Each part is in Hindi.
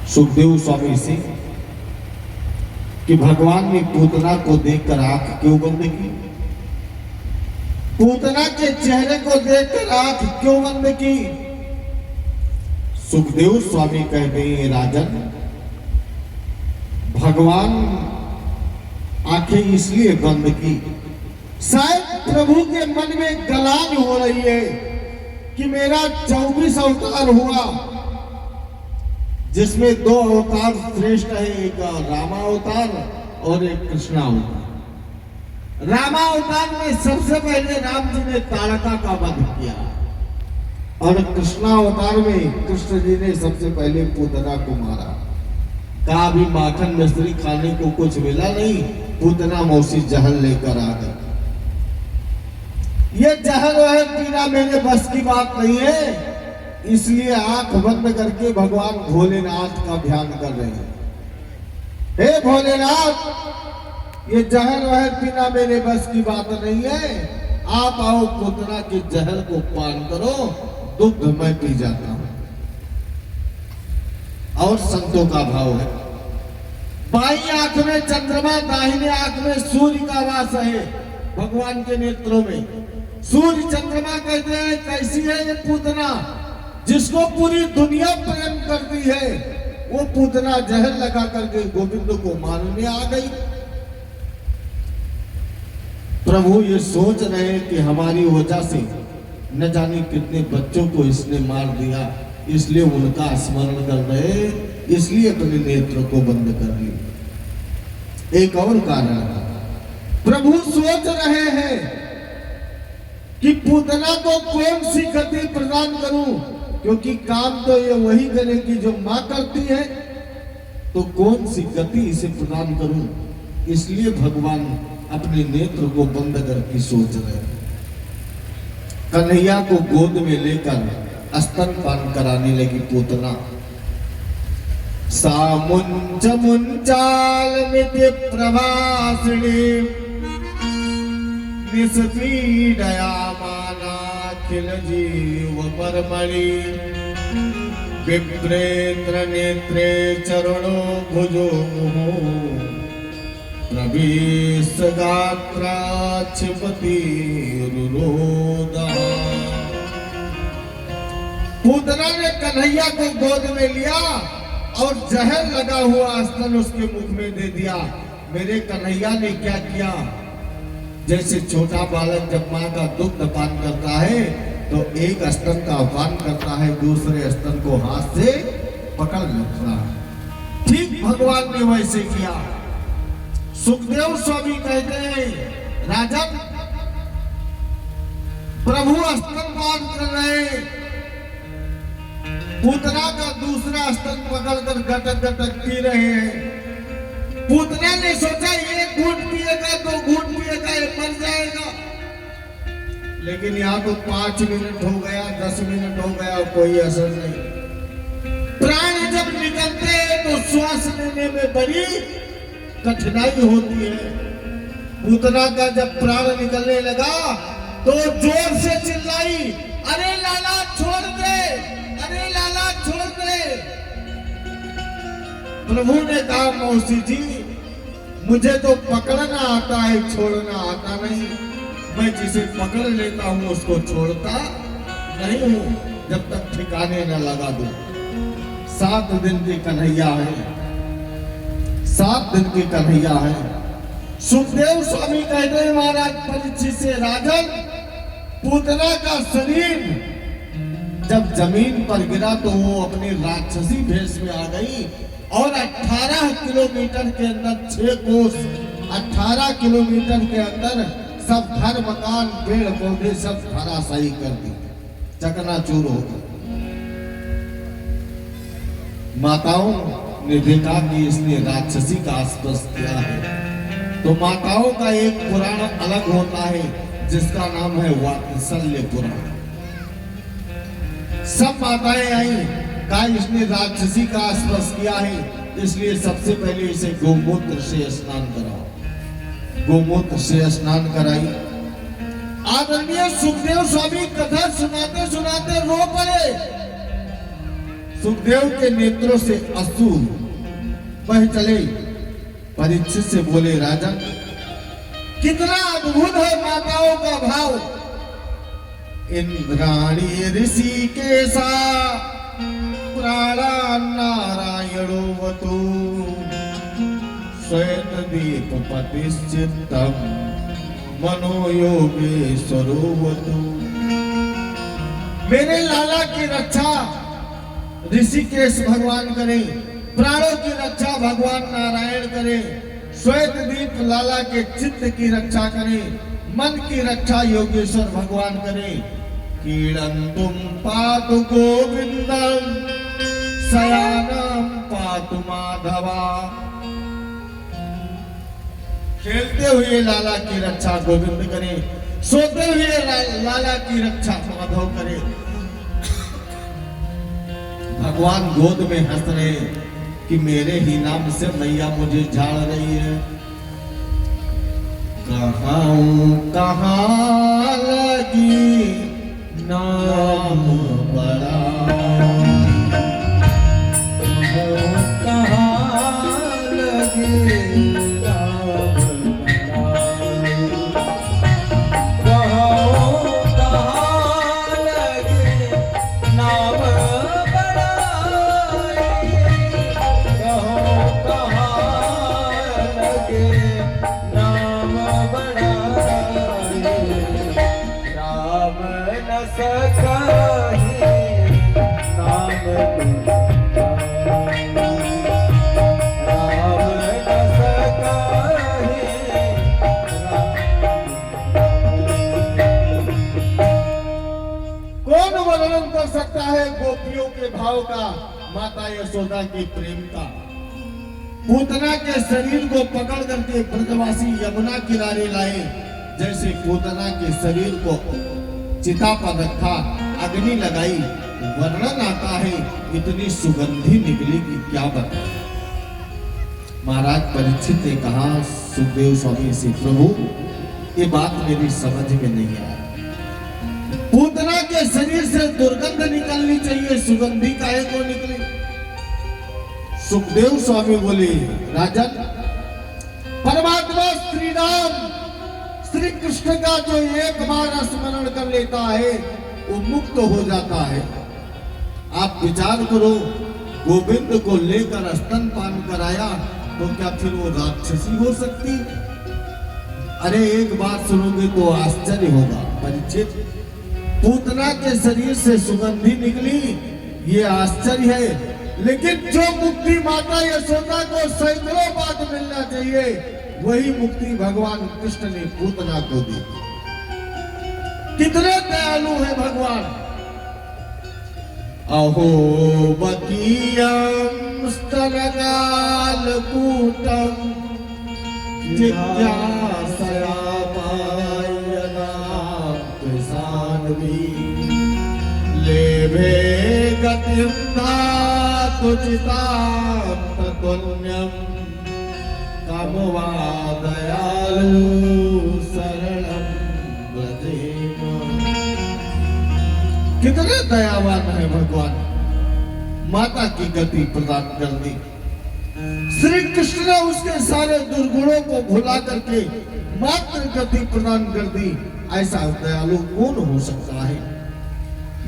सुखदेव स्वामी से कि भगवान ने पूतना को देखकर आंख क्यों बंद की, पूतना के चेहरे को देखकर आंख क्यों बंद की। सुखदेव स्वामी कहते हैं, राजन भगवान आंखें इसलिए बंद की, शायद प्रभु के मन में गलान हो रही है कि मेरा 24 अवतार हुआ, जिसमें 2 अवतार श्रेष्ठ है, एक रामावतार और एक कृष्णावतार। रामावतार में सबसे पहले राम जी ने ताड़का का वध किया और कृष्णावतार में कृष्ण जी ने सबसे पहले पूतना को मारा। कहा भी माखन मिश्री खाने को कुछ मिला नहीं, पूतना मौसी जहर लेकर आ गई। ये जहर वहर पीना मेरे बस की बात नहीं है, इसलिए आंख बंद करके भगवान भोलेनाथ का ध्यान कर रहे हैं। हे भोलेनाथ, ये जहर वहर पीना मेरे बस की बात नहीं है, आप आओ पूतना के जहर को पान करो, दुग्ध मैं पी जाता हूं। और संतों का भाव है, बाई आंख में चंद्रमा, दाहिने आंख में सूर्य का वास है। भगवान के नेत्रों में सूर्य चंद्रमा कहते हैं, कैसी है ये पूतना, जिसको पूरी दुनिया प्रेम करती है, वो पूतना जहर लगा करके गोविंद को मारने आ गई। प्रभु ये सोच रहे हैं कि हमारी वजह से न जाने कितने बच्चों को इसने मार दिया, इसलिए उनका स्मरण कर रहे, इसलिए अपने नेत्र को बंद कर लिए। एक और कारण, प्रभु सोच रहे हैं कि पूतना को कौन सी गति प्रदान करूं, क्योंकि काम तो ये वही करेगी जो मां करती है, तो कौन सी गति इसे प्रदान करूं। इसलिए भगवान अपने नेत्र को बंद करके सोच रहे हैं। कन्हैया को गोद में लेकर स्तनपान कराने लगी पूतना। सामुंच मुंचाल मिति प्रभासिणी निस्पीडया मानाखिल जीव परमणि विप्रेत्र नेत्रे चरणो भुजो मुहो प्रवेश गात्रा क्षिपति रुरोदा। पूतना ने कन्हैया को गोद में लिया और जहर लगा हुआ स्तन उसके मुख में दे दिया। मेरे कन्हैया ने क्या किया, जैसे छोटा बालक जब मां का दुग्ध पान करता है तो एक स्तन का पान करता है, दूसरे स्तन को हाथ से पकड़ लेता है, ठीक भगवान ने वैसे किया। सुखदेव स्वामी कहते हैं, राजन प्रभु स्तनपान कर रहे, पूतना का दूसरा स्तन पकड़कर गटक गटक पी रहे हैं। पूतना ने सोचा ये घूंट पिएगा तो घूंट पिएगा, ये मर जाएगा, लेकिन यहाँ तो 5 मिनट हो गया, 10 मिनट हो गया, कोई असर नहीं। प्राण जब निकलते हैं तो श्वास लेने में बड़ी कठिनाई होती है। पूतना का जब प्राण निकलने लगा तो जोर से चिल्लाई, अरे लाला छोड़ दे, अरे लाला छोड़ दे। प्रभु ने कहा, मौसी जी मुझे तो पकड़ना आता है, छोड़ना आता नहीं। मैं जिसे पकड़ लेता हूं उसको छोड़ता नहीं हूं, जब तक ठिकाने न लगा दूं। 7 दिन के कन्हैया है, 7 दिन के कन्हैया है। सुखदेव स्वामी कहते हैं, महाराज परीक्षित से, राजन पूतना का शरीर जब जमीन पर गिरा तो वो अपनी राक्षसी भेष में आ गई और 18 किलोमीटर के अंदर 6 कोस, 18 किलोमीटर के अंदर सब घर मकान पेड़ पौधे सब धराशायी कर दी, चकनाचूर हो गए। माताओं ने देखा कि इसने राक्षसी का स्पर्श किया है, तो माताओं का एक पुराण अलग होता है जिसका नाम है वात्सल्य पुराण। सब माताएं आई, कहा इसने राक्षसी का स्पर्श किया है, इसलिए सबसे पहले इसे गोमूत्र से स्नान कराओ। गोमूत्र से स्नान कराई। आदरणीय सुखदेव स्वामी कथा सुनाते सुनाते रो पड़े। सुखदेव के नेत्रों से अश्रु बह चले। परीक्षित से बोले, राजन कितना अद्भुत है माताओं का भाव। इंद्राणी ऋषिकेशा प्राणा नारायणोवतु श्वेतदीप पतिश्चित्तम मनोयोगेश्वरोवतु। मेरे लाला की रक्षा ऋषिकेश भगवान करें, प्राणों की रक्षा भगवान नारायण करें, श्वेतदीप लाला के चित्त की रक्षा करें, मन की रक्षा योगेश्वर भगवान करें। कीड़ंतुम पातु गोविंदम शयानम पातु माधवा। खेलते हुए लाला की रक्षा गोविंद करे, सोते हुए लाला की रक्षा माधव करे। भगवान गोद में हंस रहे कि मेरे ही नाम से मैया मुझे झाड़ रही है। कहाँ लगी नाम बड़ा, कहाँ लगी सकता है गोपियों के भाव का, माता यशोदा की प्रेम का। पूतना के शरीर को पकड़ करके ब्रजवासी यमुना किनारे लाए। जैसे पूतना के शरीर को चिता पर रखा, अग्नि लगाई, वर्णन आता है इतनी सुगंधी निकली कि क्या बताएं। महाराज परीक्षित ने कहा सुखदेव स्वामी से, प्रभु ये बात मेरी समझ में नहीं आई। पूतना के शरीर से दुर्गंध निकलनी चाहिए, सुगंधी काहे को निकली? सुखदेव स्वामी बोले, राजन परमात्मा श्री राम श्री कृष्ण का जो एक बार स्मरण कर लेता है वो मुक्त हो जाता है। आप विचार करो, गोविंद को लेकर स्तनपान कराया तो क्या फिर वो राक्षसी हो सकती? अरे एक बात सुनोगे तो आश्चर्य होगा। परीक्षित, पूतना के शरीर से सुगंधी निकली, ये आश्चर्य है, लेकिन जो मुक्ति माता यशोदा को सैकड़ों बार मिलना चाहिए वही मुक्ति भगवान कृष्ण ने पूतना को दी। कितने दयालु है भगवान। अहो बकीयम स्तनकाल कूटम जिज्ञासया लेभे गतिं धातु चितां ततुल्यं कामवा दयालु शरणं व्रजेम। कितने दयावान है भगवान, माता की गति प्रदान कर दी। श्री कृष्ण ने उसके सारे दुर्गुणों को भुला करके मात्र गति प्रदान कर दी। ऐसा दयालु कौन हो सकता है?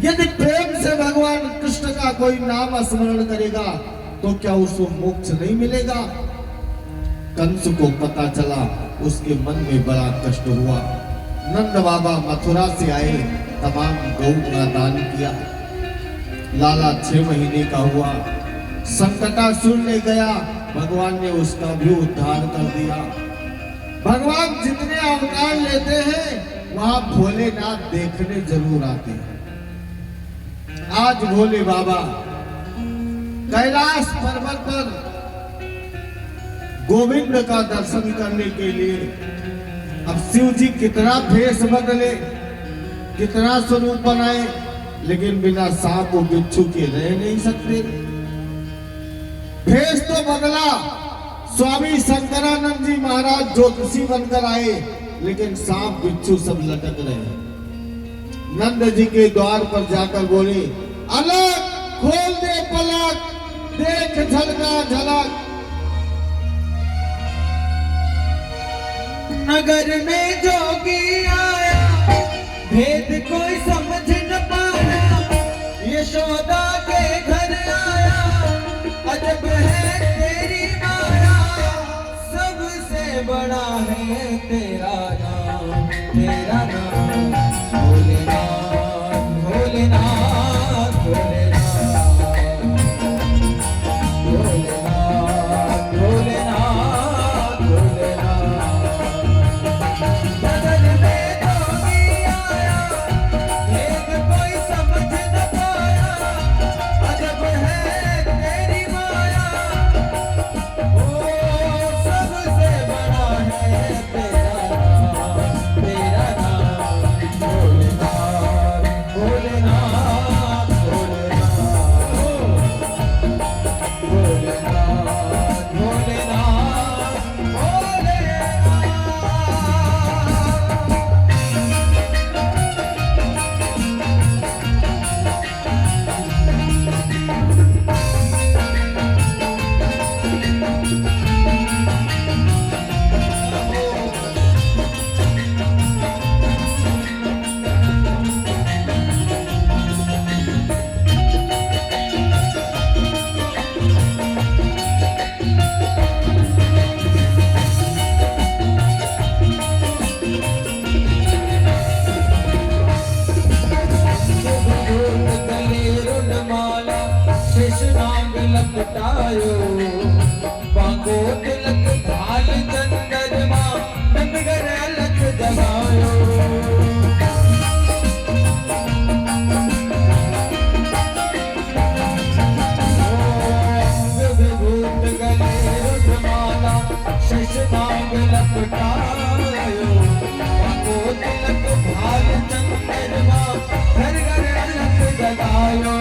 यदि प्रेम से भगवान कृष्ण का कोई नाम स्मरण करेगा तो क्या उसको मोक्ष नहीं मिलेगा? कंस को पता चला, उसके मन में बड़ा कष्ट हुआ। नंद बाबा मथुरा से आए, तमाम गौ का दान किया। लाला 6 महीने का हुआ, संकटासुर ले गया, भगवान ने उसका भी उद्धार कर दिया। भगवान जितने अवतार लेते हैं वहां भोलेनाथ देखने जरूर आते हैं। आज भोले बाबा कैलाश पर्वत पर गोविंद का दर्शन करने के लिए, अब शिव जी कितना भेष बदले, कितना स्वरूप बनाए, लेकिन बिना सांप और बिच्छू के रह नहीं सकते। भेष तो बदला, स्वामी शंकरानंद जी महाराज ज्योतिषी बनकर आए, लेकिन सांप बिच्छू सब लटक रहे हैं। नंद जी के द्वार पर जाकर बोले, अलग खोल दे पलक, देख झलका झलक। नगर में जोगी आया, भेद कोई समझ न पाया, यशोदा के घर आया, अजब है तेरी माया, सबसे बड़ा है तेरा नाम, तेरा नाम भोलेनाथ, भोलेनाथ, भोलेनाथ, भोलेनाथ, भोलेनाथ, भोलेनाथ। नगर में जोगी आया, भेद कोई समझ न पाया, अजब है तेरी माया, ओ सबसे बड़ा है तेरा नाम, भोलेनाथ, भोलेनाथ, भोलेनाथ, भोलेनाथ, भोलेनाथ, भोलेनाथ। गले रुणमाला शेषनाग लपटायो, बांगो तिलक भाल चंद्रमा, नंदगर अलख जगायो। विभूत गले रुणमाला शेषनाग लपटायो, बांगो तिलक भाल चंद्रमा, घर घर अलख जगायो।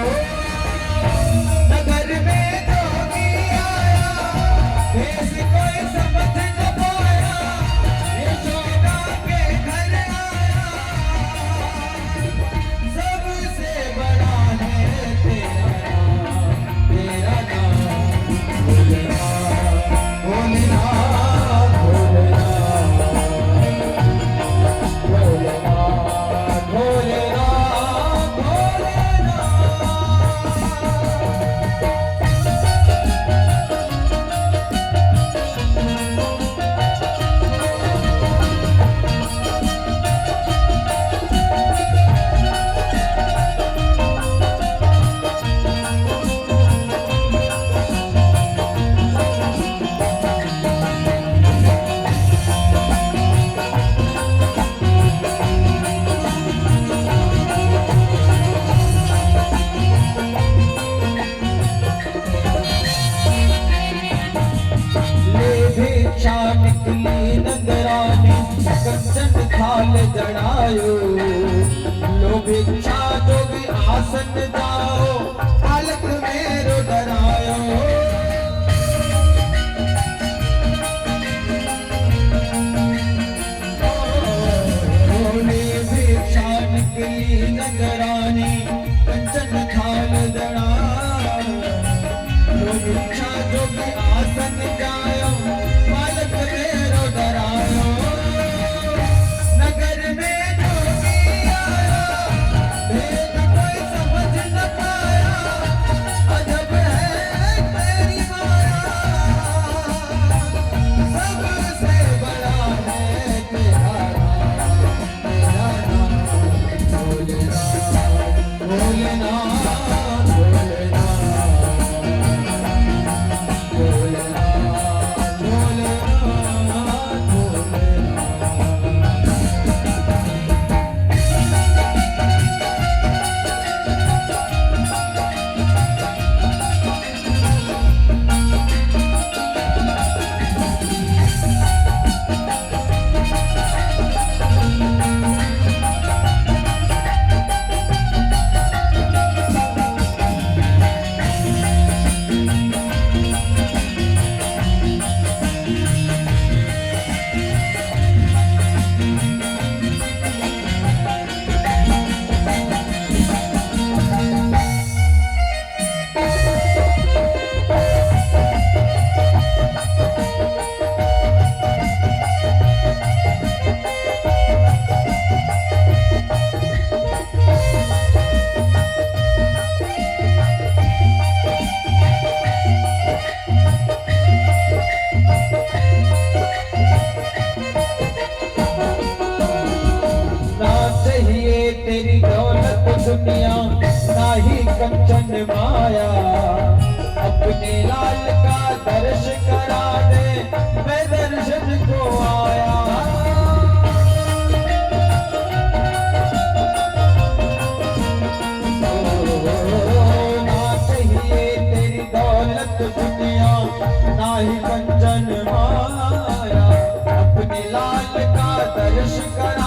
नगर में जोगी आया, भेद कोई समझ न पाया, यशोदा के घर आया, सबसे बड़ा है तेरा नाम, भोलेनाथ, भोलेनाथ, भोलेनाथ, भोलेनाथ, भोलेनाथ, भोलेनाथ। ले भिक्षा निकली नंदरानी, कंचन थाल जड़ायो, लो भिक्षा जोगी आसन जाओ, पालक मेरो डरायो। ले भिक्षा निकली नंदरानी, कंचन थाल जड़ायो, लो भिक्षा जोगी आसन जायो, पालक मेरो डरायो। नगर में जोगी आया, भेद कोई समझ न पाया, अजब है तेरी माया, सबसे बड़ा है तेरा नाम, भोलेनाथ, भोलेनाथ, भोलेनाथ, भोलेनाथ, दौलत दुनिया नाही कंचन माया, अपने लाल का दर्श कर